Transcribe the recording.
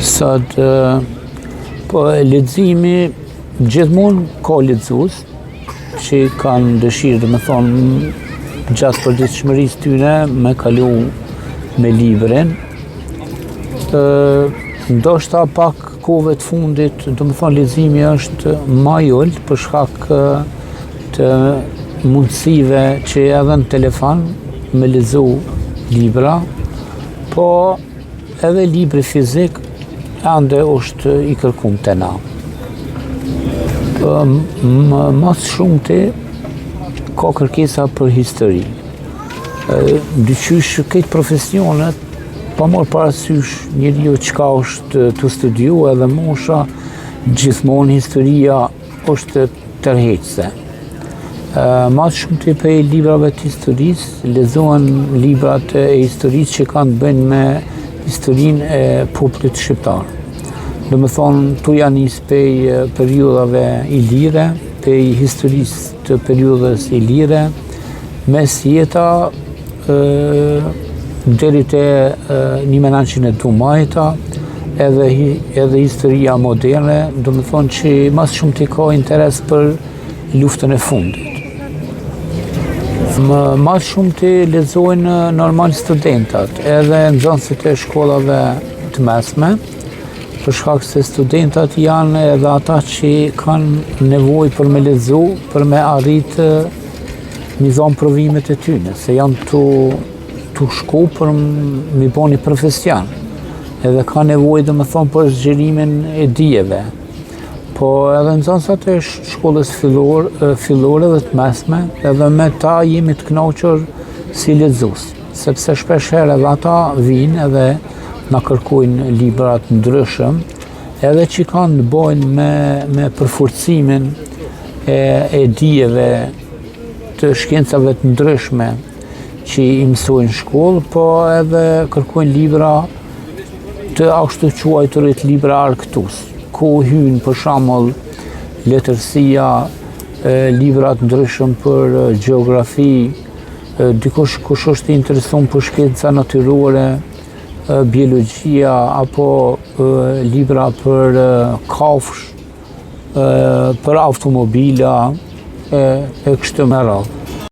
Sot po leximi gjithmonë ka lexues që kanë dëshirë, dhe me thonë gjatë përditshmërisë tyre me kalu me librin. Ndoshta pak kohëve të fundit, do me thonë leximi është më i ulët për shkak të mundësive që edhe në telefon me lexu libra, po edhe libri fizik ande është i kërkum të na. Mas shumëti ka kërkesa për histori. Dyqysh këtë profesionet pa morë parasysh njeriu çka është të studiu edhe mosha, gjithmonë historia është tërheqëse. Mas shumëti për librave të historisë, lexohen librat e historisë që kanë të bëjnë me historinë e popullit shqiptar. Do me thonë, tu janë nis pej periudhave ilire, pej historisë të periudhës ilire, mes jeta deri te 1902 majta, edhe historia moderne, do me thonë që mas shumë t'i ka interes për luftën e fundit. Mas shumë t'i lexojnë normal studentat, edhe nxënësit e shkollave të mesme, për shkak se studentat janë edhe ata që kanë nevojë për me lexu, për me arrit mi dhonë provimet e tyne, se janë tu shku për mi bo një profesion, edhe ka nevojë dhe me thonë për zgjerimin e dijeve. Po edhe nxënësat e shkollës fillore dhe të mesme, edhe me ta jemi të kënaqur si lexues, sepse shpesh herë edhe ata vinë edhe na kërkojnë libra të ndryshëm, edhe që kanë të bëjnë me përforcimin e dijeve të shkencave të ndryshme që i mësojnë në shkollë, po edhe kërkojnë libra të ashtu quajturit libra argëtues, ku hynë për shembull letërsia, libra të ndryshëm për gjeografi, dikush kush është i interesuar për shkenca natyrore, biologjia, apo libra për kafsh, për automobila, e kështu me radhë.